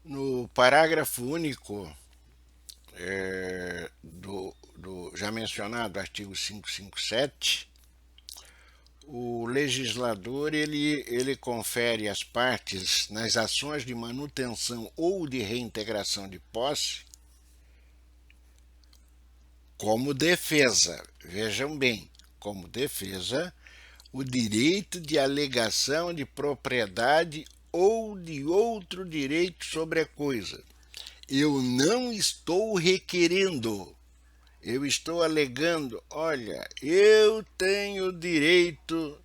No parágrafo único já mencionado artigo 557, o legislador ele confere às partes nas ações de manutenção ou de reintegração de posse como defesa, vejam bem, como defesa, o direito de alegação de propriedade ou de outro direito sobre a coisa. Eu não estou requerendo, eu estou alegando, olha, eu tenho direito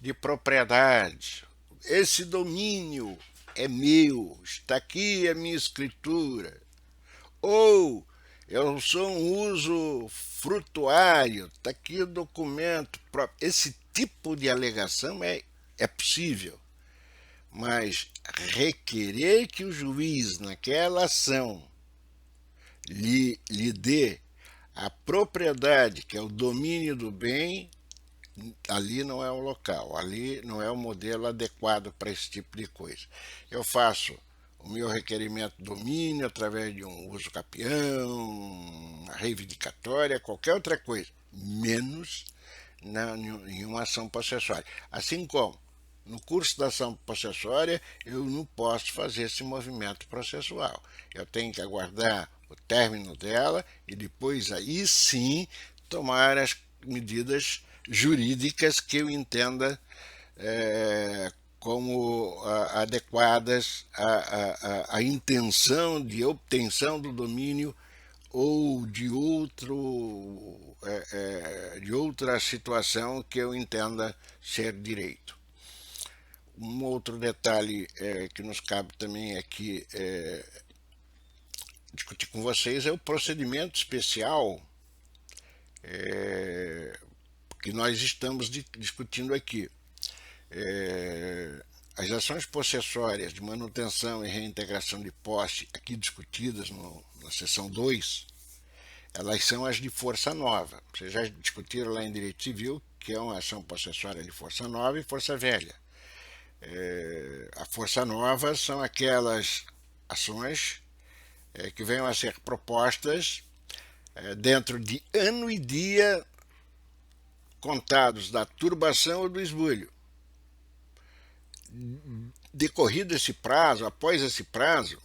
de propriedade, esse domínio é meu, está aqui a minha escritura. Ou eu sou um uso frutuário, está aqui o documento próprio. Esse tipo de alegação é possível, mas requerer que o juiz, naquela ação, lhe dê a propriedade, que é o domínio do bem, ali não é o local, ali não é o modelo adequado para esse tipo de coisa. Eu faço o meu requerimento de domínio através de um uso capião, uma reivindicatória, qualquer outra coisa, menos em uma ação possessória. Assim como no curso da ação possessória eu não posso fazer esse movimento processual. Eu tenho que aguardar o término dela e depois aí sim tomar as medidas jurídicas que eu entenda como adequadas à intenção de obtenção do domínio ou de outra situação que eu entenda ser direito. Um outro detalhe que nos cabe também aqui discutir com vocês é o procedimento especial que nós estamos discutindo aqui. As ações possessórias de manutenção e reintegração de posse aqui discutidas na seção 2, elas são as de força nova. Vocês já discutiram lá em direito civil que é uma ação possessória de força nova e força velha. A força nova são aquelas ações que venham a ser propostas dentro de ano e dia contados da turbação ou do esbulho. Decorrido esse prazo, após esse prazo,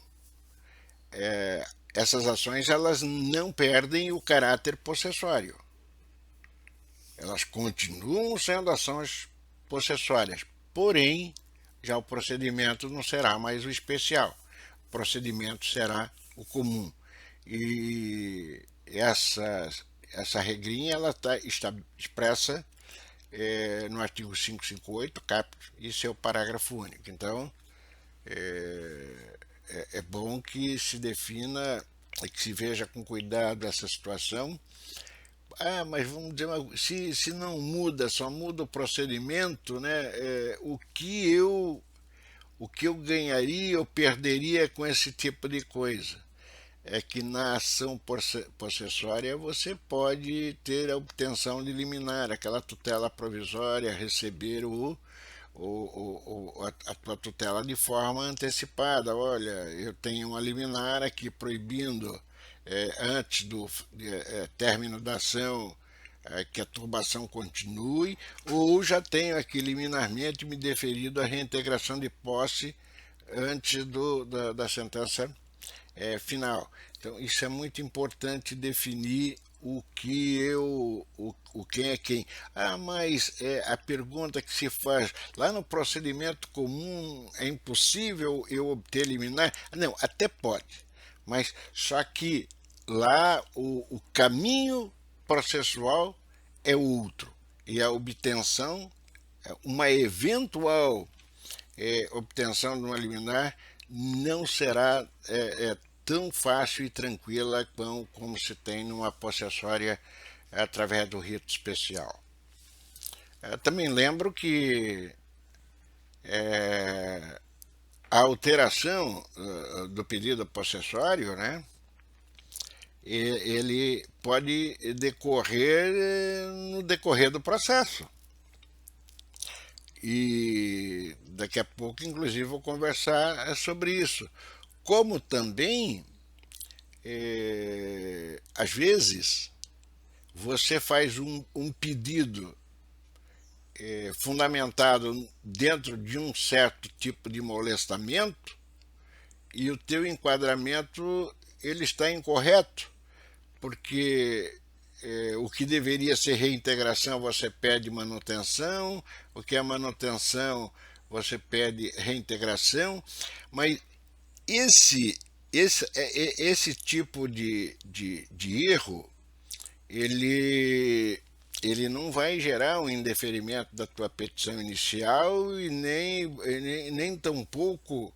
essas ações elas não perdem o caráter possessório. Elas continuam sendo ações possessórias, porém, já o procedimento não será mais o especial. O procedimento será o comum. E essa regrinha ela está expressa no artigo 558, caput, e seu parágrafo único. Então, é bom que se defina e que se veja com cuidado essa situação. Mas vamos dizer, se não muda, só muda o procedimento, né? O que eu ganharia ou perderia com esse tipo de coisa? É que na ação possessória você pode ter a obtenção de liminar, aquela tutela provisória, receber a tua tutela de forma antecipada. Olha, eu tenho uma liminar aqui proibindo, antes do término da ação, que a turbação continue, ou já tenho aqui liminarmente me deferido a reintegração de posse antes da sentença final. Então, isso é muito importante definir o que o quem é quem. Mas a pergunta que se faz lá no procedimento comum é impossível eu obter liminar? Não, até pode, mas só que lá o caminho processual é outro e a obtenção, uma eventual obtenção de uma liminar não será tão fácil e tranquila como se tem numa possessória através do rito especial. Também lembro que a alteração do pedido possessório, né, ele pode decorrer no decorrer do processo. E daqui a pouco, inclusive, vou conversar sobre isso. como também, às vezes, você faz um pedido fundamentado dentro de um certo tipo de molestamento e o teu enquadramento ele está incorreto, porque o que deveria ser reintegração você pede manutenção, o que é manutenção você pede reintegração, mas esse, esse tipo de erro ele, ele não vai gerar um indeferimento da tua petição inicial e nem tampouco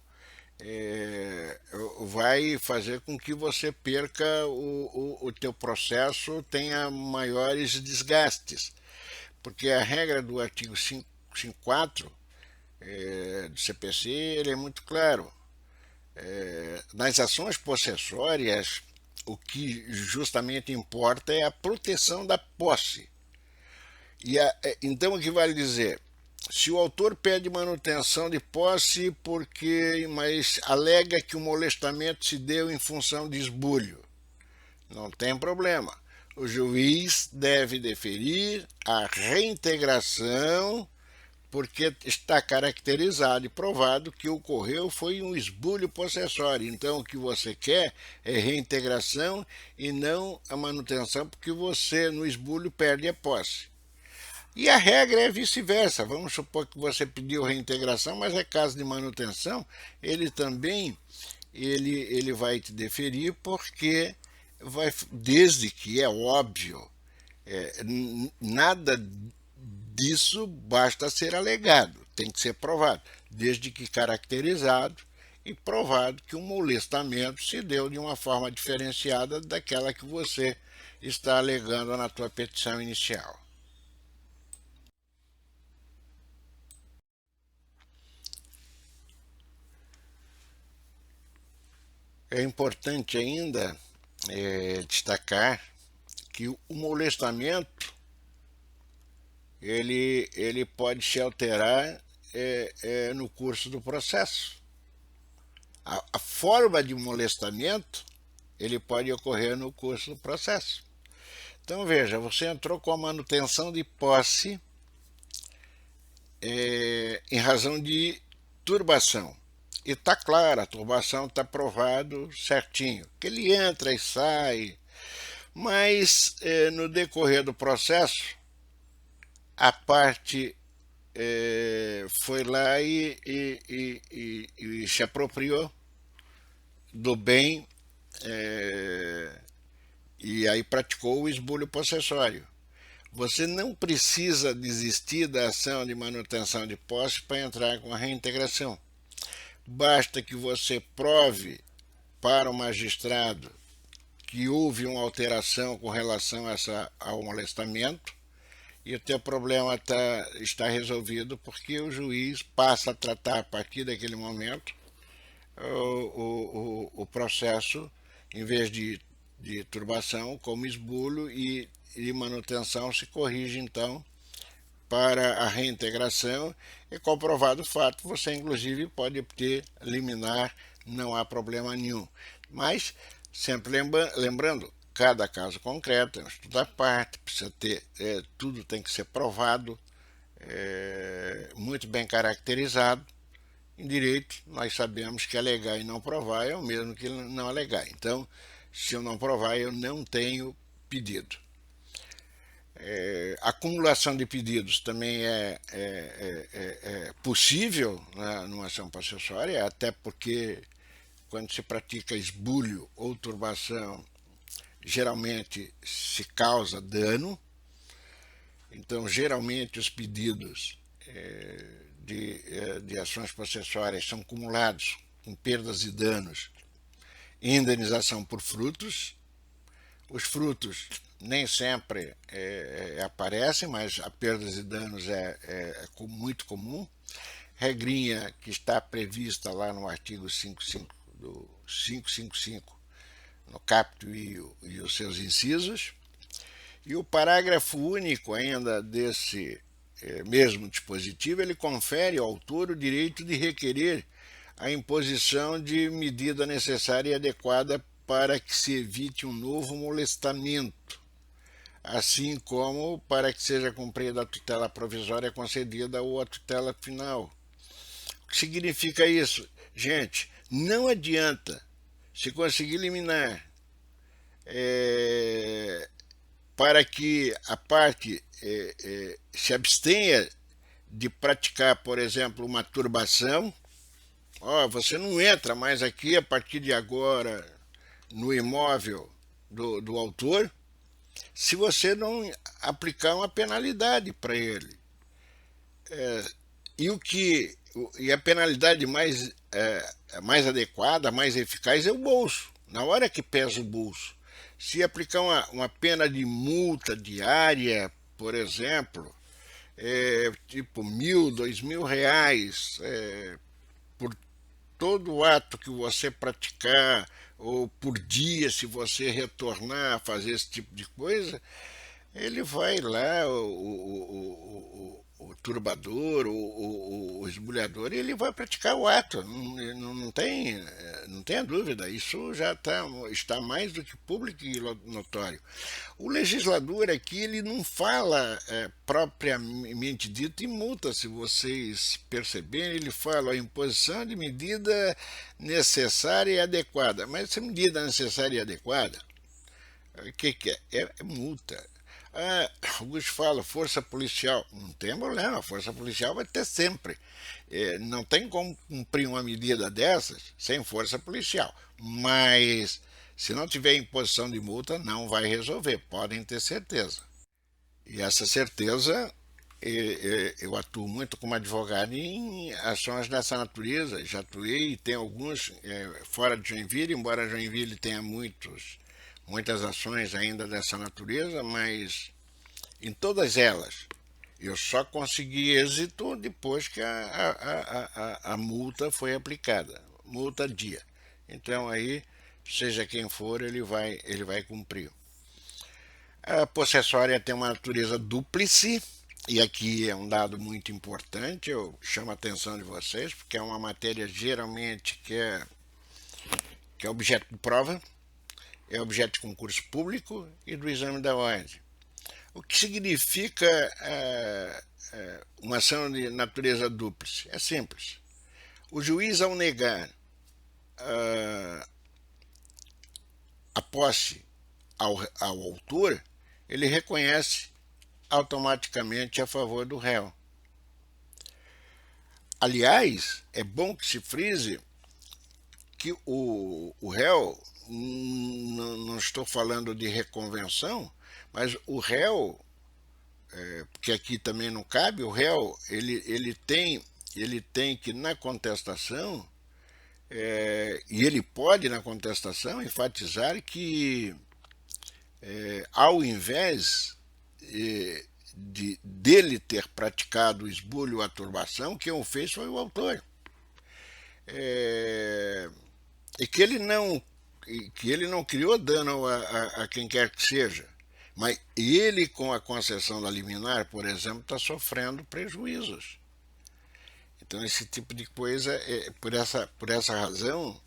vai fazer com que você perca o teu processo, tenha maiores desgastes. Porque a regra do artigo 554 do CPC ele é muito claro. Nas ações possessórias, o que justamente importa é a proteção da posse. Então, o que vale dizer? Se o autor pede manutenção de posse mas alega que o molestamento se deu em função de esbulho, não tem problema. O juiz deve deferir a reintegração porque está caracterizado e provado que ocorreu foi um esbulho possessório. Então, o que você quer é reintegração e não a manutenção, porque você, no esbulho, perde a posse. E a regra é vice-versa. Vamos supor que você pediu reintegração, mas é caso de manutenção, ele também ele vai te deferir, porque desde que é óbvio, nada disso basta ser alegado, tem que ser provado, desde que caracterizado e provado que o molestamento se deu de uma forma diferenciada daquela que você está alegando na tua petição inicial. É importante ainda destacar que o molestamento ele pode se alterar no curso do processo. A forma de molestamento ele pode ocorrer no curso do processo. Então veja, você entrou com a manutenção de posse em razão de turbação. E está claro, a turbação está provado certinho, que ele entra e sai, mas no decorrer do processo, a parte foi lá e se apropriou do bem e aí praticou o esbulho possessório. Você não precisa desistir da ação de manutenção de posse para entrar com a reintegração. Basta que você prove para o magistrado que houve uma alteração com relação ao molestamento e o teu problema está resolvido, porque o juiz passa a tratar a partir daquele momento o processo, em vez de turbação, como esbulho, e manutenção se corrige então para a reintegração, e comprovado o fato, você inclusive pode obter liminar, não há problema nenhum. Mas, sempre lembrando, cada caso concreto é um estudo à parte, precisa ter, tudo tem que ser provado, muito bem caracterizado. Em direito, nós sabemos que alegar e não provar é o mesmo que não alegar. Então, se eu não provar, eu não tenho pedido. Acumulação de pedidos também é possível, né, numa ação possessória, até porque quando se pratica esbulho ou turbação, geralmente se causa dano. Então, geralmente, os pedidos de ações possessórias são acumulados com perdas e danos e indenização por frutos. Os frutos nem sempre aparecem, mas a perdas e danos é muito comum. Regrinha que está prevista lá no artigo 555, no caput e os seus incisos. E o parágrafo único ainda desse mesmo dispositivo, ele confere ao autor o direito de requerer a imposição de medida necessária e adequada para que se evite um novo molestamento, assim como para que seja cumprida a tutela provisória concedida ou a tutela final. O que significa isso? Gente, não adianta se conseguir liminar para que a parte se abstenha de praticar, por exemplo, uma turbação. Você não entra mais aqui a partir de agora no imóvel do autor, se você não aplicar uma penalidade para ele. E a penalidade mais adequada, mais eficaz é o bolso. Na hora que pesa o bolso, se aplicar uma pena de multa diária, por exemplo, tipo 1.000, 2.000 reais, por todo ato que você praticar, ou por dia, se você retornar a fazer esse tipo de coisa, ele vai lá, o turbador, o esbulhador, ele vai praticar o ato, não tenha dúvida, isso já está mais do que público e notório. O legislador aqui, ele não fala propriamente dito em multa, se vocês perceberem, ele fala a imposição de medida necessária e adequada, mas essa medida necessária e adequada, o que é? É multa. Alguns falam força policial. Não tem problema, a força policial vai ter sempre. Não tem como cumprir uma medida dessas sem força policial. Mas se não tiver imposição de multa, não vai resolver, podem ter certeza. E essa certeza, eu atuo muito como advogado em ações dessa natureza. Já atuei e tem alguns fora de Joinville, embora Joinville tenha muitas ações ainda dessa natureza, mas em todas elas eu só consegui êxito depois que a multa foi aplicada, multa dia. Então aí, seja quem for, ele vai cumprir. A possessória tem uma natureza dúplice, e aqui é um dado muito importante, eu chamo a atenção de vocês, porque é uma matéria geralmente que é objeto de prova, é objeto de concurso público e do exame da ordem. O que significa uma ação de natureza dúplice? É simples. O juiz, ao negar a posse ao autor, ele reconhece automaticamente a favor do réu. Aliás, é bom que se frise que o réu, não estou falando de reconvenção, mas o réu, porque aqui também não cabe, o réu ele tem que na contestação, e ele pode na contestação enfatizar que ao invés dele ter praticado o esbulho ou a turbação, quem o fez foi o autor. E que ele não criou dano a quem quer que seja, mas ele, com a concessão da liminar, por exemplo, está sofrendo prejuízos. Então, esse tipo de coisa, por essa razão,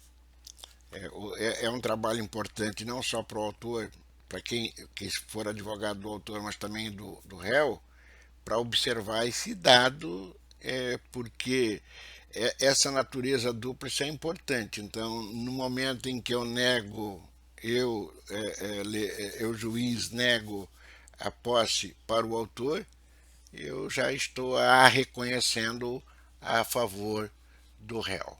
é um trabalho importante não só para o autor, para quem for advogado do autor, mas também do réu, para observar esse dado, porque essa natureza dupla é importante. Então, no momento em que eu nego, eu juiz, nego a posse para o autor, eu já estou a reconhecendo a favor do réu.